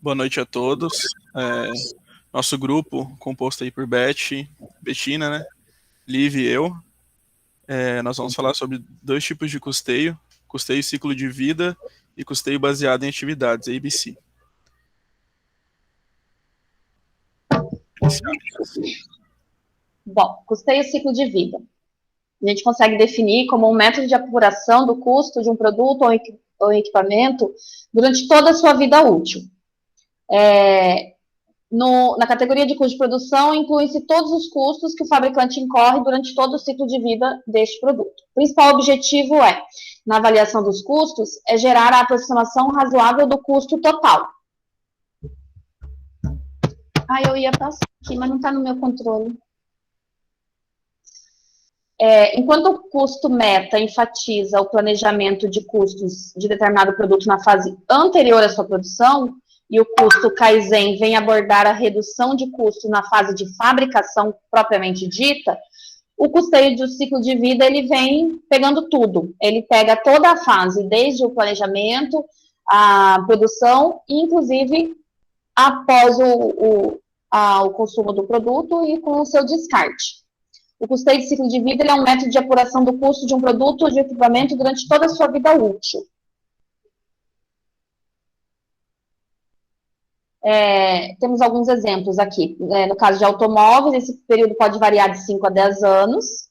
Boa noite a todos. Nosso grupo, composto aí por Betina, né? Liv e eu, nós vamos falar sobre dois tipos de custeio: custeio ciclo de vida e custeio baseado em atividades, ABC. Bom, custeio ciclo de vida. A gente consegue definir como um método de apuração do custo de um produto ou equipamento durante toda a sua vida útil. Na categoria de custo de produção, incluem-se todos os custos que o fabricante incorre durante todo o ciclo de vida deste produto. O principal objetivo na avaliação dos custos, gerar a aproximação razoável do custo total. Eu ia passar aqui, mas não está no meu controle. Enquanto o custo meta enfatiza o planejamento de custos de determinado produto na fase anterior à sua produção, e o custo Kaizen vem abordar a redução de custo na fase de fabricação propriamente dita, o custeio do ciclo de vida ele vem pegando tudo. Ele pega toda a fase, desde o planejamento, a produção, inclusive após o consumo do produto e com o seu descarte. O custeio de ciclo de vida é um método de apuração do custo de um produto ou de equipamento durante toda a sua vida útil. Temos alguns exemplos aqui. No caso de automóveis, esse período pode variar de 5 a 10 anos.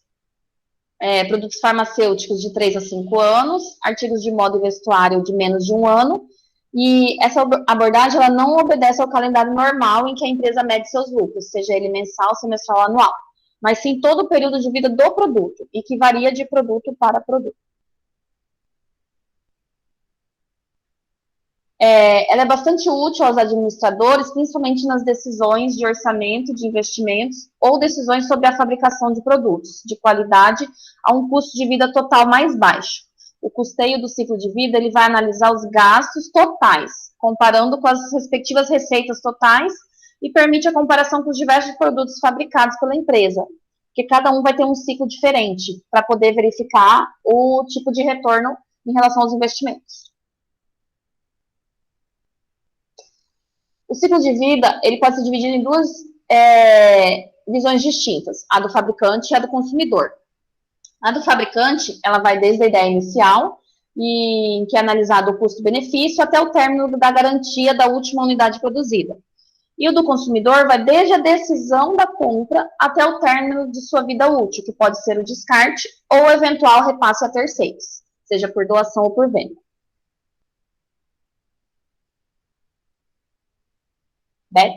Produtos farmacêuticos de 3 a 5 anos. Artigos de moda e vestuário de menos de 1 ano. E essa abordagem ela não obedece ao calendário normal em que a empresa mede seus lucros, seja ele mensal, semestral ou anual, mas sim todo o período de vida do produto, e que varia de produto para produto. Ela é bastante útil aos administradores, principalmente nas decisões de orçamento de investimentos ou decisões sobre a fabricação de produtos de qualidade a um custo de vida total mais baixo. O custeio do ciclo de vida ele vai analisar os gastos totais, comparando com as respectivas receitas totais, e permite a comparação com os diversos produtos fabricados pela empresa, porque cada um vai ter um ciclo diferente, para poder verificar o tipo de retorno em relação aos investimentos. O ciclo de vida ele pode ser dividido em duas visões distintas, a do fabricante e a do consumidor. A do fabricante, ela vai desde a ideia inicial, em que é analisado o custo-benefício, até o término da garantia da última unidade produzida. E o do consumidor vai desde a decisão da compra até o término de sua vida útil, que pode ser o descarte ou o eventual repasse a terceiros, seja por doação ou por venda. Beth?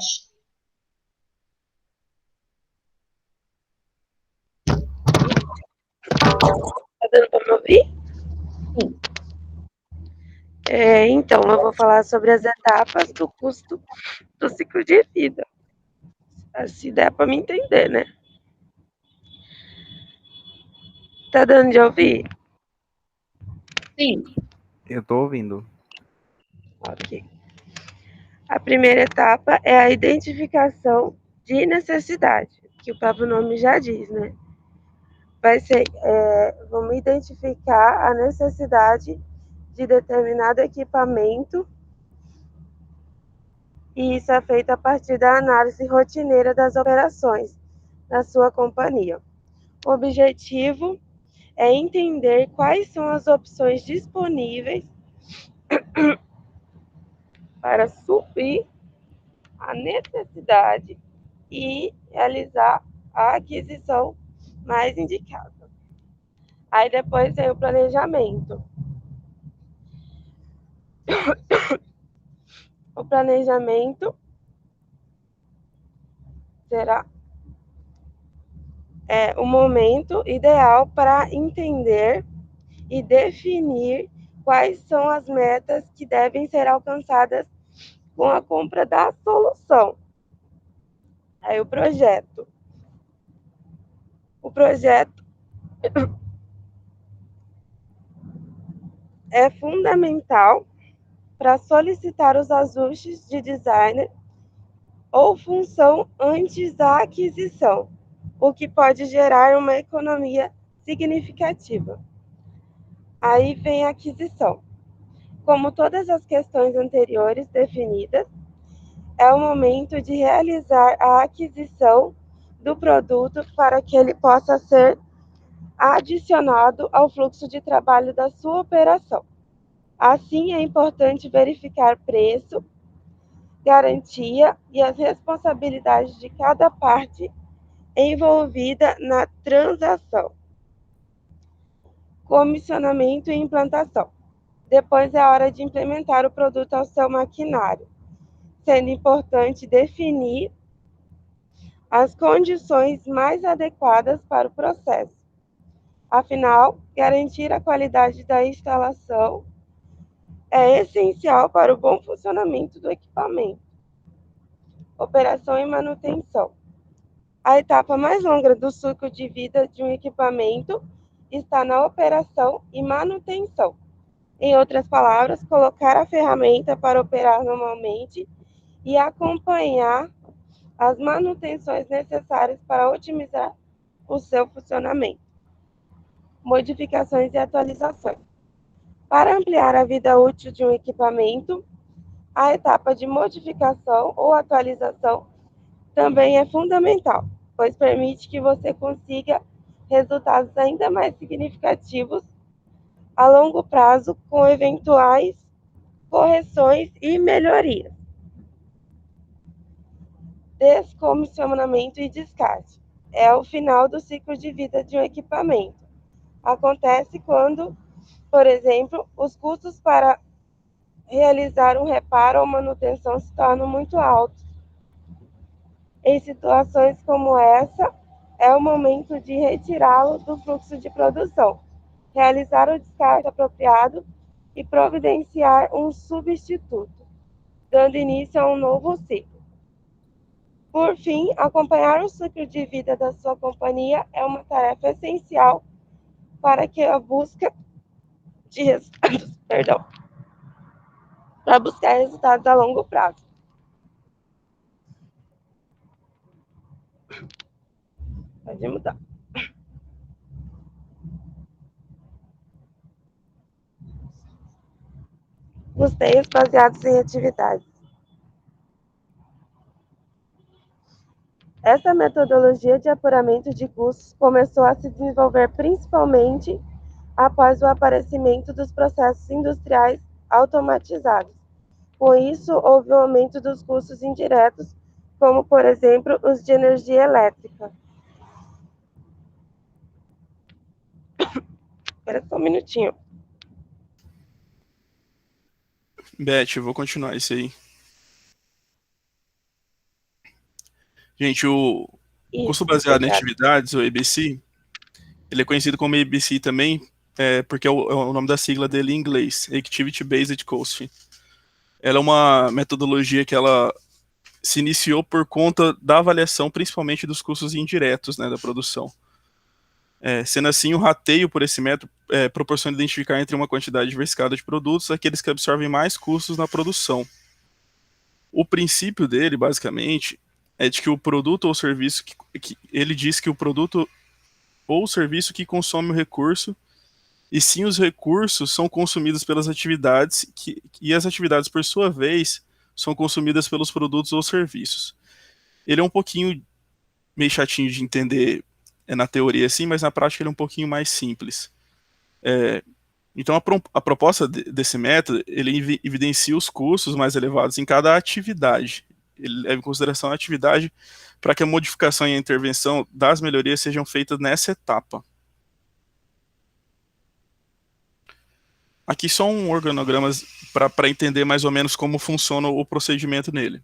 Tá dando para me ouvir? Sim. Então, eu vou falar sobre as etapas do custo do ciclo de vida. Se der para me entender, né? Tá dando de ouvir? Sim. Eu tô ouvindo. Ok. A primeira etapa é a identificação de necessidade, que o próprio nome já diz, né? Vai ser, vamos identificar a necessidade de determinado equipamento, e isso é feito a partir da análise rotineira das operações da sua companhia. O objetivo é entender quais são as opções disponíveis para suprir a necessidade e realizar a aquisição mais indicada. Aí depois tem o planejamento. O planejamento será o momento ideal para entender e definir quais são as metas que devem ser alcançadas com a compra da solução. Aí o projeto. O projeto é fundamental para solicitar os ajustes de design ou função antes da aquisição, o que pode gerar uma economia significativa. Aí vem a aquisição. Como todas as questões anteriores definidas, é o momento de realizar a aquisição do produto para que ele possa ser adicionado ao fluxo de trabalho da sua operação. Assim, é importante verificar preço, garantia e as responsabilidades de cada parte envolvida na transação. Comissionamento e implantação. Depois é a hora de implementar o produto ao seu maquinário, sendo importante definir as condições mais adequadas para o processo. Afinal, garantir a qualidade da instalação é essencial para o bom funcionamento do equipamento. Operação e manutenção. A etapa mais longa do ciclo de vida de um equipamento está na operação e manutenção. Em outras palavras, colocar a ferramenta para operar normalmente e acompanhar as manutenções necessárias para otimizar o seu funcionamento. Modificações e atualizações. Para ampliar a vida útil de um equipamento, a etapa de modificação ou atualização também é fundamental, pois permite que você consiga resultados ainda mais significativos a longo prazo com eventuais correções e melhorias. Descomissionamento e descarte. É o final do ciclo de vida de um equipamento. Acontece quando, por exemplo, os custos para realizar um reparo ou manutenção se tornam muito altos. Em situações como essa, é o momento de retirá-lo do fluxo de produção, realizar o descarte apropriado e providenciar um substituto, dando início a um novo ciclo. Por fim, acompanhar o ciclo de vida da sua companhia é uma tarefa essencial para que a busca de resultados, para buscar resultados a longo prazo. Pode mudar. Custeios baseados em atividades. Essa metodologia de apuramento de custos começou a se desenvolver principalmente após o aparecimento dos processos industriais automatizados. Com isso, houve um aumento dos custos indiretos, como, por exemplo, os de energia elétrica. Espera só um minutinho. Beth, eu vou continuar isso aí. Gente, o custo baseado em atividades, o ABC, ele é conhecido como ABC também, porque é o nome da sigla dele em inglês, Activity Based Costing. Ela é uma metodologia que ela se iniciou por conta da avaliação, principalmente dos custos indiretos, né, da produção. Sendo assim, o rateio por esse método proporciona identificar entre uma quantidade diversificada de produtos aqueles que absorvem mais custos na produção. O princípio dele, basicamente, é de que o produto ou serviço ele diz que o produto ou serviço que consome o recurso, e sim os recursos são consumidos pelas atividades e as atividades, por sua vez, são consumidas pelos produtos ou serviços. Ele é um pouquinho meio chatinho de entender na teoria assim, mas na prática ele é um pouquinho mais simples. Então a proposta desse método, ele evidencia os custos mais elevados em cada atividade. Ele leva em consideração a atividade para que a modificação e a intervenção das melhorias sejam feitas nessa etapa. Aqui só um organograma para entender mais ou menos como funciona o procedimento nele.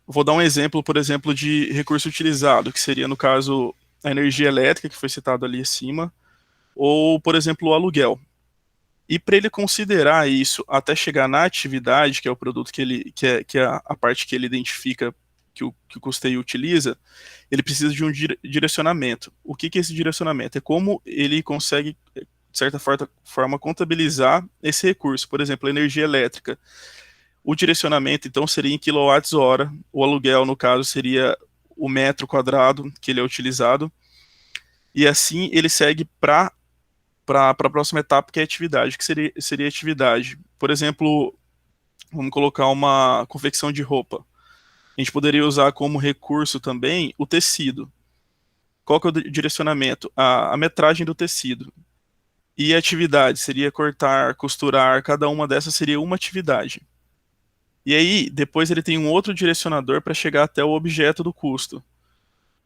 Vou dar um exemplo, por exemplo, de recurso utilizado, que seria, no caso, a energia elétrica, que foi citado ali acima, ou, por exemplo, o aluguel. E para ele considerar isso até chegar na atividade, que é o produto que é a parte que ele identifica que o custeio utiliza, ele precisa de um direcionamento. O que é esse direcionamento? É como ele consegue, de certa forma, contabilizar esse recurso. Por exemplo, a energia elétrica. O direcionamento, então, seria em quilowatts-hora. O aluguel, no caso, seria o metro quadrado que ele é utilizado. E assim ele segue para a próxima etapa, que é a atividade, que seria atividade. Por exemplo, Vamos colocar uma confecção de roupa. A gente poderia usar como recurso também o tecido. Qual que é o direcionamento? A metragem do tecido. E a atividade seria cortar, costurar, cada uma dessas seria uma atividade. E aí, depois ele tem um outro direcionador para chegar até o objeto do custo.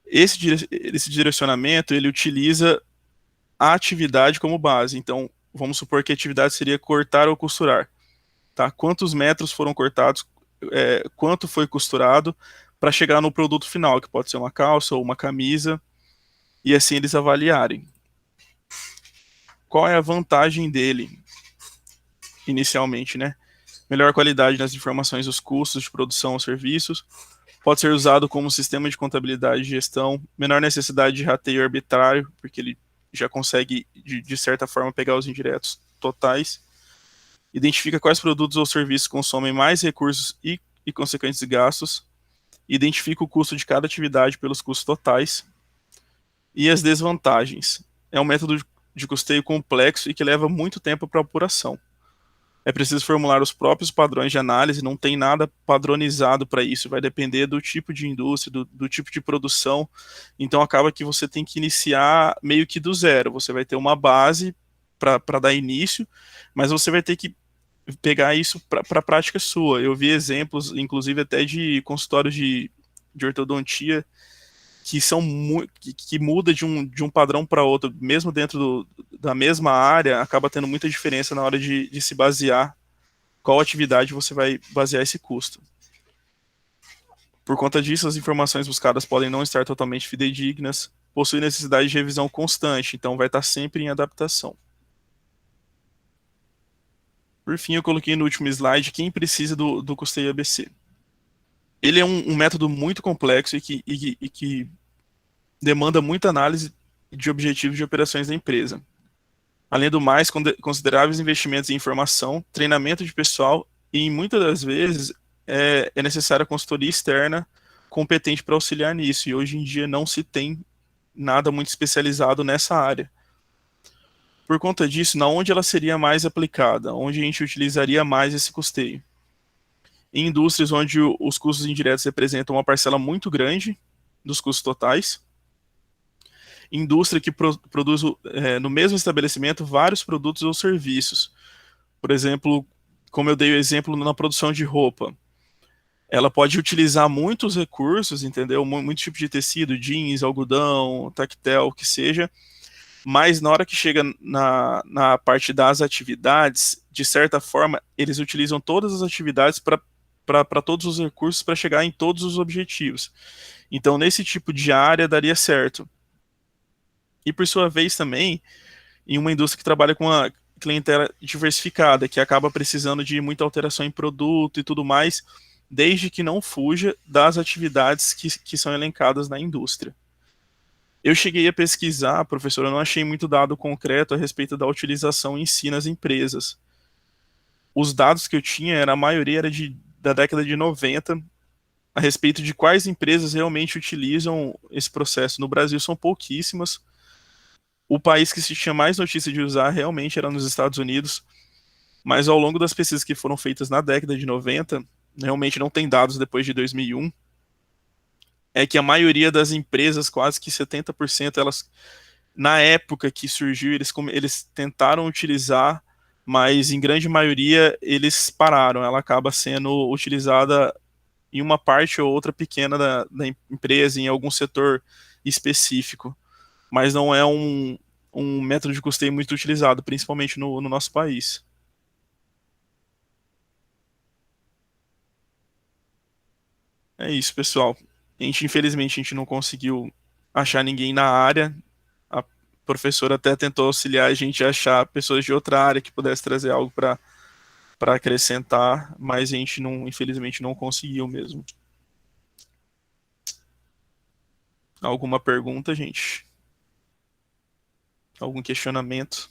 Esse direcionamento, ele utiliza a atividade como base. Então, vamos supor que a atividade seria cortar ou costurar. Tá? Quantos metros foram cortados, quanto foi costurado, para chegar no produto final, que pode ser uma calça ou uma camisa, e assim eles avaliarem. Qual é a vantagem dele, inicialmente, né? Melhor qualidade nas informações dos custos de produção ou serviços, pode ser usado como sistema de contabilidade e gestão, menor necessidade de rateio arbitrário, porque ele já consegue, de certa forma, pegar os indiretos totais, identifica quais produtos ou serviços consomem mais recursos e consequentes gastos, identifica o custo de cada atividade pelos custos totais, e as desvantagens. É um método de custeio complexo e que leva muito tempo para apuração. É preciso formular os próprios padrões de análise, não tem nada padronizado para isso, vai depender do tipo de indústria, do tipo de produção, então acaba que você tem que iniciar meio que do zero, você vai ter uma base para dar início, mas você vai ter que pegar isso para a prática sua. Eu vi exemplos, inclusive até de consultórios de ortodontia, que são que muda de um padrão para outro, mesmo dentro da mesma área, acaba tendo muita diferença na hora de se basear qual atividade você vai basear esse custo. Por conta disso, as informações buscadas podem não estar totalmente fidedignas, possuem necessidade de revisão constante, então vai estar sempre em adaptação. Por fim, eu coloquei no último slide quem precisa do custeio ABC. Ele é um método muito complexo e que demanda muita análise de objetivos de operações da empresa. Além do mais, consideráveis investimentos em informação, treinamento de pessoal e, muitas das vezes, é necessária consultoria externa competente para auxiliar nisso. E hoje em dia não se tem nada muito especializado nessa área. Por conta disso, na onde ela seria mais aplicada? Onde a gente utilizaria mais esse custeio? Em indústrias onde os custos indiretos representam uma parcela muito grande dos custos totais. Indústria que produz no mesmo estabelecimento vários produtos ou serviços. Por exemplo, como eu dei o exemplo na produção de roupa. Ela pode utilizar muitos recursos, entendeu? Muito tipo de tecido, jeans, algodão, tactel, o que seja, mas na hora que chega na parte das atividades, de certa forma, eles utilizam todas as atividades para todos os recursos para chegar em todos os objetivos. Então, nesse tipo de área, daria certo. E, por sua vez, também, em uma indústria que trabalha com uma clientela diversificada, que acaba precisando de muita alteração em produto e tudo mais, desde que não fuja das atividades que são elencadas na indústria. Eu cheguei a pesquisar, professor, eu não achei muito dado concreto a respeito da utilização em si nas empresas. Os dados que eu tinha, a maioria era da década de 90, a respeito de quais empresas realmente utilizam esse processo. No Brasil são pouquíssimas. O país que se tinha mais notícia de usar realmente era nos Estados Unidos, mas ao longo das pesquisas que foram feitas na década de 90, realmente não tem dados depois de 2001, é que a maioria das empresas, quase que 70%, elas, na época que surgiu, eles tentaram utilizar, mas em grande maioria eles pararam. Ela acaba sendo utilizada em uma parte ou outra pequena da empresa, em algum setor específico, mas não é um método de custeio muito utilizado, principalmente no nosso país. É isso, pessoal. Infelizmente, a gente não conseguiu achar ninguém na área. A professora até tentou auxiliar a gente a achar pessoas de outra área que pudesse trazer algo para acrescentar, mas a gente não, infelizmente, não conseguiu mesmo. Alguma pergunta, gente? Algum questionamento?